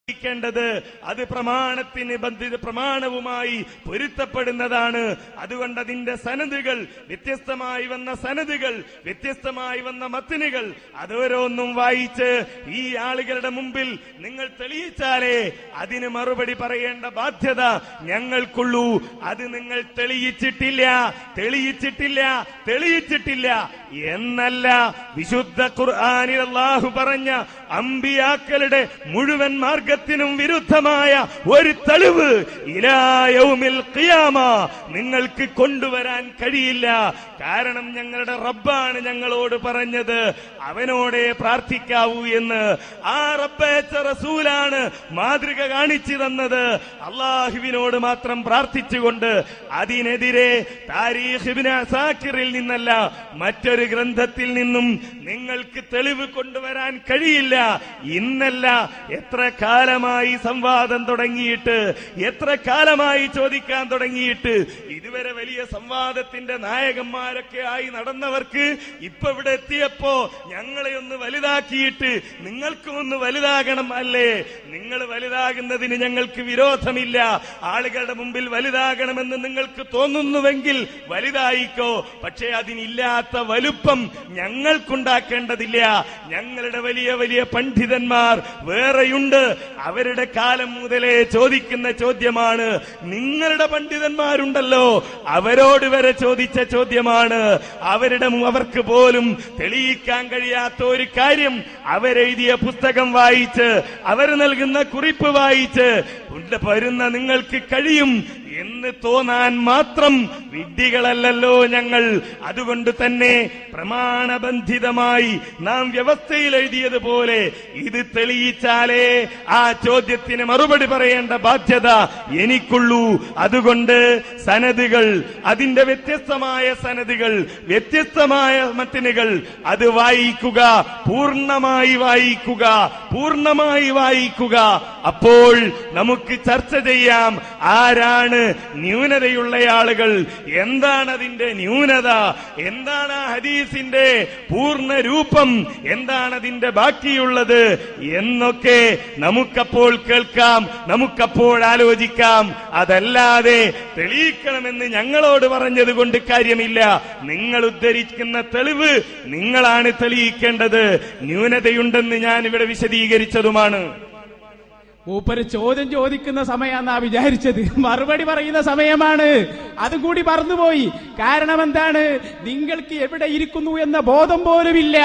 േണ്ടത് അത് പ്രമാണവുമായി പൊരുത്തപ്പെടുന്നതാണ്. അതുകൊണ്ട് അതിന്റെ സനദുകൾ വ്യത്യസ്തമായി വന്ന സനദുകൾ, വ്യത്യസ്തമായി വന്ന മത്നുകൾ അതോരോന്നും വായിച്ച് ഈ ആളുകളുടെ മുമ്പിൽ നിങ്ങൾ തെളിയിച്ചാലേ അതിന് മറുപടി പറയേണ്ട ബാധ്യത ഞങ്ങൾക്കുള്ളൂ. അത് നിങ്ങൾ തെളിയിച്ചിട്ടില്ല എന്നല്ല വിശുദ്ധ ഖുർആനിൽ അല്ലാഹു പറഞ്ഞ അമ്പിയാക്കളുടെ മുഴുവൻ മാർഗത്തിനും വിരുദ്ധമായ ഒരു തെളിവ് ഇലാ യൗമിൽ ഖിയാമ നിങ്ങൾക്ക് കൊണ്ടുവരാൻ കഴിയില്ല. കാരണം ഞങ്ങളുടെ റബ്ബാണ് ഞങ്ങളോട് പറഞ്ഞത് അവനോടെ പ്രാർത്ഥിക്കാവൂ എന്ന്. ആ റബ്ബേച്ച റസൂലാണ് മാതൃക കാണിച്ചു തന്നത് അള്ളാഹുവിനോട് മാത്രം പ്രാർത്ഥിച്ചുകൊണ്ട്. അതിനെതിരെ താരീഖ് ഇബ്നു അസാക്കിറിൽ നിന്നല്ല മറ്റൊരു ഗ്രന്ഥത്തിൽ നിന്നും നിങ്ങൾക്ക് തെളിവ് കൊണ്ടുവരാൻ കഴിയില്ല. ഇന്നല്ല, എത്ര കാലമായി സംവാദം തുടങ്ങിയിട്ട്, എത്ര കാലമായി ചോദിക്കാൻ തുടങ്ങിയിട്ട്. ഇതുവരെ വലിയ സംവാദത്തിന്റെ നായകന്മാരൊക്കെ ആയി നടന്നവർക്ക് ഇപ്പൊ ഇവിടെ എത്തിയപ്പോ ഞങ്ങളെ ഒന്ന് വലുതാക്കിയിട്ട് നിങ്ങൾക്കും ഒന്ന് വലുതാകണം അല്ലേ? നിങ്ങൾ വലുതാകുന്നതിന് ഞങ്ങൾക്ക് വിരോധമില്ല. ആളുകളുടെ മുമ്പിൽ വലുതാകണമെന്ന് നിങ്ങൾക്ക് തോന്നുന്നുവെങ്കിൽ വലുതായിക്കോ. പക്ഷേ അതിനില്ലാത്ത വലുപ്പം ഞങ്ങൾക്കുണ്ടാക്കേണ്ടതില്ല. ഞങ്ങളുടെ വലിയ വലിയ പണ്ഡിതന്മാർ വേറെയുണ്ട്. അവരുടെ കാലം മുതലേ ചോദിക്കുന്ന ചോദ്യമാണ്. നിങ്ങളുടെ പണ്ഡിതന്മാരുണ്ടല്ലോ, അവരോട് വരെ ചോദിച്ച ചോദ്യമാണ്. അവർക്ക് പോലും തെളിയിക്കാൻ കഴിയാത്ത ഒരു കാര്യം അവരെഴുതിയ പുസ്തകം വായിച്ച്, അവർ നൽകുന്ന കുറിപ്പ് വായിച്ച് വരുന്ന നിങ്ങൾക്ക് കഴിയും എന്ന് തോന്നാൻ മാത്രം വിഡ്ഢികളല്ലല്ലോ ഞങ്ങൾ. അതുകൊണ്ട് തന്നെ പ്രമാണബന്ധിതമായി നാം വ്യവസ്ഥയിൽ എഴുതിയതുപോലെ ഇത് തെളിയിച്ചാലേ ആ ചോദ്യത്തിന് മറുപടി പറയേണ്ട ബാധ്യത എനിക്കുള്ളൂ. അതുകൊണ്ട് സനദുകൾ, അതിന്റെ വ്യത്യസ്തമായ സനദുകൾ, വ്യത്യസ്തമായ മത്നുകൾ അത് വായിക്കുക, പൂർണ്ണമായി വായിക്കുക. അപ്പോൾ നമുക്ക് ചർച്ച ചെയ്യാം ആരാണ് ന്യൂനതയുള്ള ആളുകൾ, എന്താണ് അതിന്റെ ന്യൂനത, എന്താണ് ആ ഹദീസിന്റെ പൂർണ്ണ രൂപം, എന്താണ് അതിന്റെ ബാക്കിയുള്ളത് എന്നൊക്കെ നമുക്കപ്പോൾ കേൾക്കാം, നമുക്കപ്പോൾ ആലോചിക്കാം. അതല്ലാതെ തെളിയിക്കണമെന്ന് ഞങ്ങളോട് പറഞ്ഞത് കൊണ്ട് കാര്യമില്ല. നിങ്ങൾ ഉദ്ധരിക്കുന്ന തെളിവ് നിങ്ങളാണ് തെളിയിക്കേണ്ടത്. ന്യൂനതയുണ്ടെന്ന് ഞാൻ ഇവിടെ വിശദീകരിച്ചതുമാണ്. മൂപ്പര് ചോദ്യം ചോദിക്കുന്ന സമയമാണെന്നാ വിചാരിച്ചത്, മറുപടി പറയുന്ന സമയമാണ്. അതുകൂടി മറന്നുപോയി. കാരണം എന്താണ്? നിങ്ങൾക്ക് എവിടെ ഇരിക്കുന്നു എന്ന ബോധം പോലുമില്ല.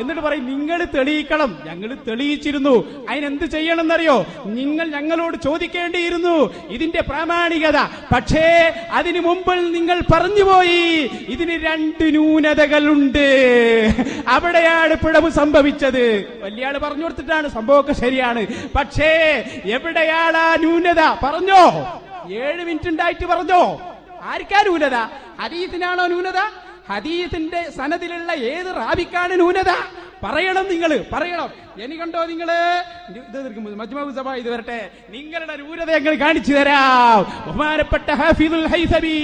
എന്നിട്ട് പറയും നിങ്ങൾ തെളിയിക്കണം. ഞങ്ങൾ തെളിയിച്ചിരുന്നു. അതിനെന്ത് ചെയ്യണമെന്നറിയോ? നിങ്ങൾ ഞങ്ങളോട് ചോദിക്കേണ്ടിയിരുന്നു ഇതിന്റെ പ്രാമാണികത. പക്ഷേ അതിനു മുമ്പിൽ നിങ്ങൾ പറഞ്ഞുപോയി ഇതിന് 2 ന്യൂനതകളുണ്ട്. അവിടെയാണ് പിഴവ് സംഭവിച്ചത്. വലിയാള് പറഞ്ഞു കൊടുത്തിട്ടാണ്, സംഭവമൊക്കെ ശരിയാണ്. പക്ഷേ എവിടെയാണ് ആ ന്യൂനത? പറഞ്ഞോ. 7 മിനിറ്റ് ഉണ്ടായിട്ട് പറഞ്ഞോ. ആർക്കാ ന്യൂനത? ഹദീസിനാണോ ന്യൂനത? ഹദീസിന്റെ സനദിലുള്ള ഏത് റാവിക്കാണ് ന്യൂനത? പറയണം, നിങ്ങൾ പറയണം. ഇനി കണ്ടോ നിങ്ങള് മജ്മഉ സബ ഇത് വരട്ടെ, നിങ്ങളുടെ ന്യൂനത ഞങ്ങൾ കാണിച്ചു തരാം. ബഹുമാനപ്പെട്ട ഹാഫിദുൽ ഹൈസമി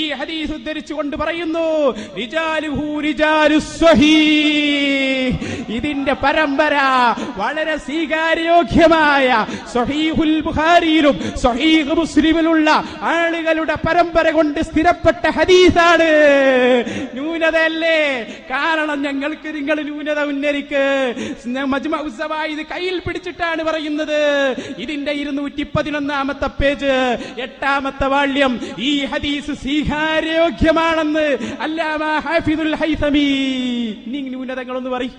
ഈ ഹദീസ് ഉദ്ധരിച്ചുകൊണ്ട് പറയുന്നു, റിജാലുഹു റിജാലുസ് സ്വഹീഹ്. ഇതിന്റെ പരമ്പര വളരെ സ്വീകാര്യോഗ്യമായ സ്വഹീഹുൽ ബുഖാരിയിലും സ്വഹീഹ് മുസ്ലിമിലുള്ള ആളുകളുടെ പരമ്പര കൊണ്ട് സ്ഥിരപ്പെട്ട ഹദീസാണ്. ന്യൂനതയല്ലേ? കാരണം ഞങ്ങൾക്ക് നിങ്ങൾ ന്യൂനത ഉന്നരിക്ക്. മജ്മഉ സബ ഇത് കയ്യിൽ പിടിച്ചിട്ടാണ് പറയുന്നത്. ഇതിന്റെ 211-ാമത്തെ പേജ്, 8-ാമത്തെ വാള്യം. ഈ ഹദീസ് സ്വീകാര്യോഗ്യമാണെന്ന് അല്ലാമ ഹാഫിദുൽ ഹൈസമി. ന്യൂനതകളൊന്ന് പറയും.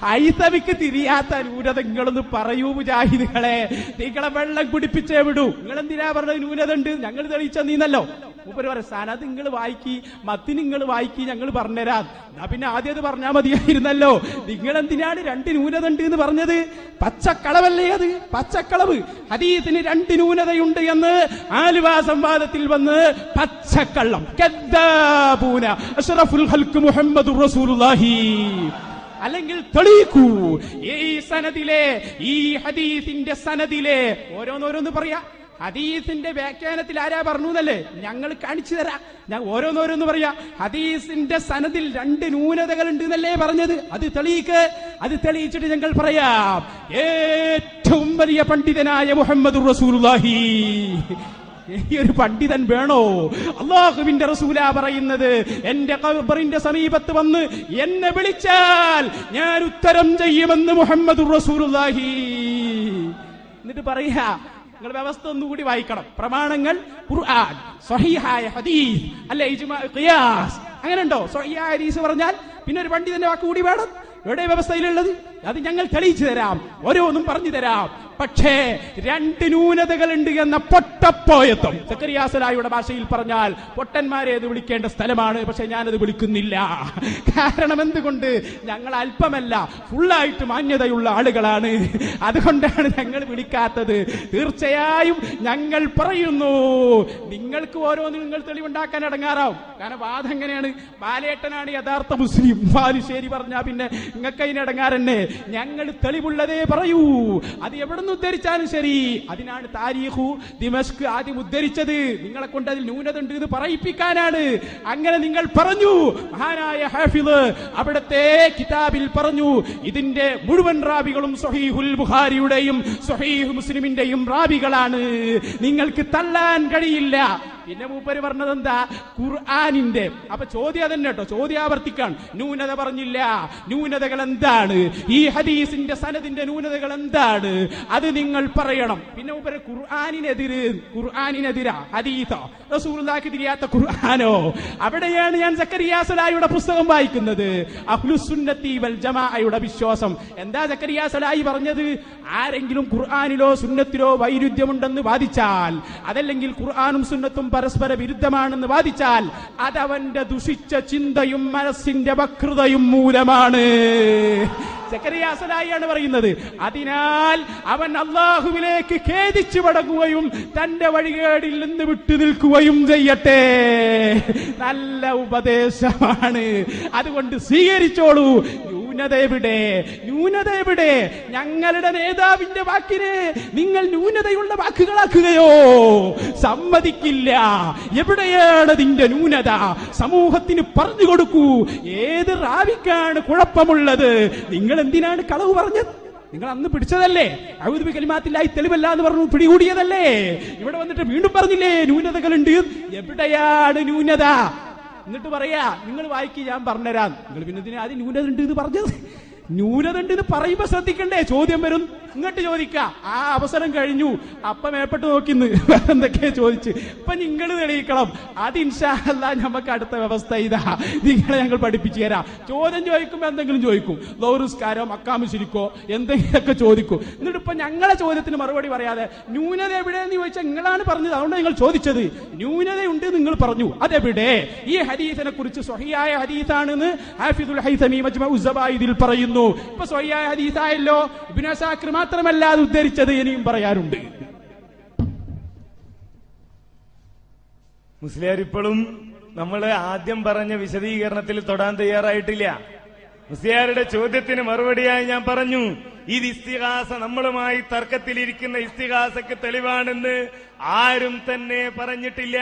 ഹൈസമിക്ക് തിരിയാത്ത ന്യൂനതകളൊന്ന് പറയൂ മുജാഹിദുകളെ. നിങ്ങളെ വെള്ളം കുടിപ്പിച്ചേ വിടൂ. നിങ്ങൾ എന്തിനാ പറഞ്ഞത് ന്യൂനത ഉണ്ട്? ഞങ്ങൾ തെളിയിച്ച നീന്നല്ലോ. മൂപ്പര് പറ സനദ് നിങ്ങൾ വായിക്കി, മത്തി നിങ്ങൾ വായിക്കി, ഞങ്ങൾ പറഞ്ഞുതരാം. പിന്നെ ആദ്യം അത് പറഞ്ഞാൽ മതിയായിരുന്നല്ലോ. നിങ്ങൾ എന്തിനാണ് 2 ന്യൂനത ഉണ്ട് എന്ന് പറഞ്ഞത്? പച്ചക്കളവല്ലേ അത്? പച്ചക്കളവ്. ഹദീസിന് 2 ന്യൂനതയുണ്ട് എന്ന് ആലുവ സംവാദത്തിൽ വന്ന് പച്ചക്കള്ളം. കദ്ദാബൂന അഷ്റഫുൽ ഖൽഖ് മുഹമ്മദുർ റസൂലുള്ളാഹി. അല്ലെങ്കിൽ തെളിയിക്കൂ. ഈ സനദിലെ, ഈ ഹദീസിന്റെ സനദിലെ ഓരോന്നോരോന്ന് പറയാ. ഹദീസിന്റെ വ്യാഖ്യാനത്തിൽ ആരാ പറഞ്ഞു എന്നല്ലേ? ഞങ്ങൾ കാണിച്ചു തരാം. ഞാൻ ഓരോന്നോരോന്ന് പറയാ. ഹദീസിന്റെ സനദിൽ 2 ന്യൂനതകൾ ഉണ്ട് എന്നല്ലേ പറഞ്ഞത്? അത് തെളിയിക്ക്. അത് തെളിയിച്ചിട്ട് ഞങ്ങൾ പറയാം. ഏറ്റവും ഏറ്റവും വലിയ പണ്ഡിതനായ മുഹമ്മദുർ റസൂലുള്ളാഹി. ഈ ഒരു പണ്ഡിതൻ വേണോ? അള്ളാഹുവിന്റെ റസൂലാ പറയുന്നത്, എന്റെ ഖബറിന്റെ സമീപത്ത് വന്ന് എന്നെ വിളിച്ചാൽ ഞാൻ ഉത്തരം ചെയ്യുമെന്ന് മുഹമ്മദുർ റസൂലുള്ളാഹി. എന്നിട്ട് പറയാ, നിങ്ങൾ വ്യവസ്ഥ ഒന്നുകൂടി വായിക്കണം. പ്രമാണങ്ങൾ ഖുർആൻ, സ്വഹീഹായ ഹദീസ്, അല്ലെ ഇജ്മാ, ഖിയാസ്. അങ്ങനെ ഉണ്ടോ? സ്വഹീഹായ ഹദീസ് പറഞ്ഞാൽ പിന്നെ ഒരു പണ്ഡിതന്റെ വാക്ക് കൂടി വേണം. എവിടെ വ്യവസ്ഥയിലുള്ളത്? അത് ഞങ്ങൾ തെളിയിച്ചു തരാം, ഓരോന്നും പറഞ്ഞു തരാം. പക്ഷേ രണ്ട് ന്യൂനതകളുണ്ട് എന്ന പൊട്ടപ്പോയത്വം. സക്കറിയാ സലായിയുടെ ഭാഷയിൽ പറഞ്ഞാൽ പൊട്ടന്മാരെ അത് വിളിക്കേണ്ട സ്ഥലമാണ്. പക്ഷെ ഞാനത് വിളിക്കുന്നില്ല. കാരണം എന്തുകൊണ്ട്? ഞങ്ങൾ അല്പമല്ല, ഫുള്ളായിട്ട് മാന്യതയുള്ള ആളുകളാണ്. അതുകൊണ്ടാണ് ഞങ്ങൾ വിളിക്കാത്തത്. തീർച്ചയായും ഞങ്ങൾ പറയുന്നു, നിങ്ങൾക്ക് ഓരോന്നും നിങ്ങൾ തെളിവുണ്ടാക്കാൻ ഇടങ്ങാറാവും. കാരണം വാദം എങ്ങനെയാണ്? ബാലേട്ടനാണ് യഥാർത്ഥ മുസ്ലിം, ബാലുശ്ശേരി പറഞ്ഞാ പിന്നെ നിങ്ങൾക്ക് അതിന് ഇടങ്ങാറന്നെ. ഞങ്ങൾ തെളിവുള്ളതേ പറയൂ. അത് എവിടുന്ന് ഉദ്ധരിച്ചാലും ശരി. അതിനാണ് താരീഖു ദിമഷ്ക് ആദ്യം ഉദ്ധരിച്ചത്. നിങ്ങളെ കൊണ്ട് അതിൽ ന്യൂനത ഉണ്ട് എന്ന് പറയിപ്പിക്കാനാണ്. അങ്ങനെ നിങ്ങൾ പറഞ്ഞു. മഹാനായ ഹാഫിദ് അവിടുത്തെ കിതാബിൽ പറഞ്ഞു, ഇതിന്റെ മുഴുവൻ റാവികളും സ്വഹീഹുൽ ബുഖാരിയുടെയും സ്വഹീഹ് മുസ്ലിമിന്റെയും റാവികളാണ്, നിങ്ങൾക്ക് തള്ളാൻ കഴിയില്ല. പിന്നെ മൂപ്പര് പറഞ്ഞത് എന്താ? ഖുർആനിന്റെ. അപ്പൊ ചോദ്യം അതന്നെ കേട്ടോ, ചോദ്യം ആവർത്തിക്കാൻ. ന്യൂനത പറഞ്ഞില്ല. ന്യൂനതകൾ എന്താണ്? ഈ ഹദീസിന്റെ സനദിന്റെ ന്യൂനതകൾ എന്താണ്? അത് നിങ്ങൾ പറയണം. പിന്നെ മൂപ്പര് ഖുർആനിനെതിരാ ഹദീസോ റസൂലുള്ളാഹിക്ക് തിരിയാത്ത ഖുർആനോ? അവിടെയാണ് ഞാൻ സക്കറിയാ സലായിയുടെ പുസ്തകം വായിക്കുന്നത്. അഹ്ലുസുന്നത്തി വൽ ജമാഅയുടെ വിശ്വാസം. എന്താ സക്കറിയാ സലായി പറഞ്ഞത്? ആരെങ്കിലും ഖുർആനിലോ സുന്നത്തിലോ വൈരുദ്ധ്യമുണ്ടെന്ന് വാദിച്ചാൽ, അതല്ലെങ്കിൽ ഖുർആനും സുന്നത്തും പരസ്പര വിരുദ്ധമാണെന്ന് വാദിച്ചാൽ, അതവന്റെ ദുഷിച്ച ചിന്തയും മനസ്സിന്റെ വക്രതയും മൂലമാണ്. സക്കറിയാ സലായിയാണ് പറയുന്നത്. അതിനാൽ അവൻ അള്ളാഹുവിലേക്ക് ഖേദിച്ചു മടങ്ങുകയും തന്റെ വഴികേടിൽ നിന്ന് വിട്ടു നിൽക്കുകയും ചെയ്യട്ടെ. നല്ല ഉപദേശമാണ്. അതുകൊണ്ട് സ്വീകരിച്ചോളൂ. ന്യൂനത എവിടെ? ന്യൂനത എവിടെ? ഞങ്ങളുടെ നേതാവിന്റെ വാക്കിനെ നിങ്ങൾ ന്യൂനതയുള്ള വാക്കുകളാക്കുകയോ? സമ്മതിക്കില്ല. എവിടെയാണ് അതിന്റെ ന്യൂനത? സമൂഹത്തിന് പറഞ്ഞു കൊടുക്കൂ. ഏത് റാവിക്കാണ് കുഴപ്പമുള്ളത്? നിങ്ങൾ എന്തിനാണ് കളവ് പറഞ്ഞത്? നിങ്ങൾ അന്ന് പിടിച്ചതല്ലേ? അഊദു ബികലിമാത്തില്ലാഹി തെളിവല്ല എന്ന് പറഞ്ഞു പിടികൂടിയതല്ലേ? ഇവിടെ വന്നിട്ട് വീണ്ടും പറഞ്ഞില്ലേ ന്യൂനതകളുണ്ട്? എവിടെയാണ് ന്യൂനത? എന്നിട്ട് പറയാ, നിങ്ങൾ വായിക്ക്, ഞാൻ പറഞ്ഞുതരാം. നിങ്ങൾ പിന്നെ ഇതിന് ആദ്യം ന്യൂനത ഉണ്ട് എന്ന് പറഞ്ഞത്? ന്യൂനത ഉണ്ട് എന്ന് പറയുമ്പോ ശ്രദ്ധിക്കണ്ടേ? ചോദ്യം വരും, ഇങ്ങോട്ട് ചോദിക്ക. ആ അവസരം കഴിഞ്ഞു. അപ്പൊ മേപ്പെട്ട് നോക്കിന്ന് എന്തൊക്കെയാ ചോദിച്ച്. ഇപ്പൊ നിങ്ങൾ തെളിയിക്കണം. അത് ഇൻഷാ അല്ലാഹ് നമുക്ക് അടുത്ത വ്യവസ്ഥ ഇതാ, നിങ്ങളെ ഞങ്ങൾ പഠിപ്പിച്ചു തരാം. ചോദ്യം ചോദിക്കുമ്പോ എന്തെങ്കിലും ചോദിക്കും, ലോറുസ്കാരോ മക്കാമു ശരിക്കോ എന്തെങ്കിലുമൊക്കെ ചോദിക്കും. എന്നിട്ട് ഇപ്പൊ ഞങ്ങളെ ചോദ്യത്തിന് മറുപടി പറയാതെ ന്യൂനത എവിടെയെന്ന് ചോദിച്ചാൽ നിങ്ങളാണ് പറഞ്ഞത്, അതുകൊണ്ട് നിങ്ങൾ ചോദിച്ചത്. ന്യൂനതയുണ്ട് നിങ്ങൾ പറഞ്ഞു, അതെവിടെ? ഈ ഹദീസിനെ കുറിച്ച് സ്വഹീഹായ ഹദീസാണെന്ന് ഹാഫിദുൽ ഹൈസമി മജ്മഉ സബായിദിൽ പറയുന്നു. ഇപ്പൊ സ്വഹീഹായ ഹദീസായല്ലോ. ഇബ്നു അസാക്കിർ മാത്രമല്ല അത് ഉദ്ധരിച്ചത്, ഇനിയും പറയാറുണ്ട്. മുസ്ലിയാർ ഇപ്പോഴും നമ്മള് ആദ്യം പറഞ്ഞ വിശദീകരണത്തിൽ തൊടാൻ തയ്യാറായിട്ടില്ല. മുസ്ലിയാരുടെ ചോദ്യത്തിന് മറുപടിയായി ഞാൻ പറഞ്ഞു, ഇത് ഇസ്തിഗാസ, നമ്മളുമായി തർക്കത്തിലിരിക്കുന്ന ഇസ്തിഗാസക്ക് തെളിവാണെന്ന് ആരും തന്നെ പറഞ്ഞിട്ടില്ല.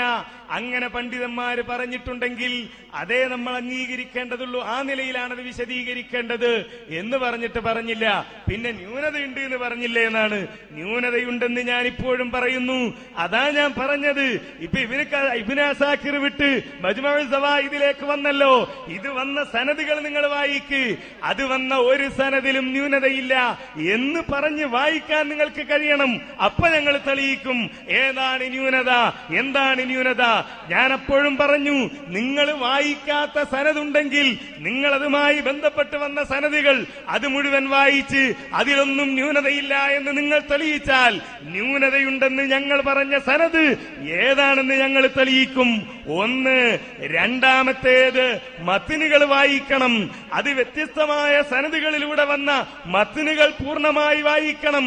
അങ്ങനെ പണ്ഡിതന്മാര് പറഞ്ഞിട്ടുണ്ടെങ്കിൽ അതേ നമ്മൾ അംഗീകരിക്കേണ്ടതുള്ളൂ. ആ നിലയിലാണത് വിശദീകരിക്കേണ്ടത് എന്ന് പറഞ്ഞില്ല. പിന്നെ ന്യൂനതയുണ്ട് എന്ന് പറഞ്ഞില്ലേ എന്നാണ്. ന്യൂനതയുണ്ടെന്ന് ഞാൻ ഇപ്പോഴും പറയുന്നു. അതാ ഞാൻ പറഞ്ഞത്. ഇപ്പൊ ഇബ്നു അസാക്കിർ വിട്ട് മജ്മഉ സവായിദിലേക്ക് വന്നല്ലോ. ഇത് വന്ന സനദുകൾ നിങ്ങൾ വായിക്ക്. അത് വന്ന ഒരു സനദിലും ന്യൂനതയില്ല എന്ന് പറഞ്ഞ് വായിക്കാൻ നിങ്ങൾക്ക് കഴിയണം. അപ്പൊ ഞങ്ങൾ തെളിയിക്കും ഏതാണ് ന്യൂനത, എന്താണ് ന്യൂനത. ഞാൻ അപ്പോഴും പറഞ്ഞു, നിങ്ങൾ വായിക്കാത്ത സനദുണ്ടെങ്കിൽ നിങ്ങൾ അതുമായി ബന്ധപ്പെട്ട് വന്ന സനദുകൾ അത് മുഴുവൻ വായിച്ച് അതിലൊന്നും ന്യൂനതയില്ല എന്ന് നിങ്ങൾ തെളിയിച്ചാൽ, ന്യൂനതയുണ്ടെന്ന് ഞങ്ങൾ പറഞ്ഞ സനദ് ഏതാണെന്ന് ഞങ്ങൾ തെളിയിക്കും. ഒന്ന്. രണ്ടാമത്തേത്, മത്നുകൾ വായിക്കണം. അത് വ്യത്യസ്തമായ സനദുകളിലൂടെ വന്ന മത്നുകൾ പൂർണ്ണമായി വായിക്കണം.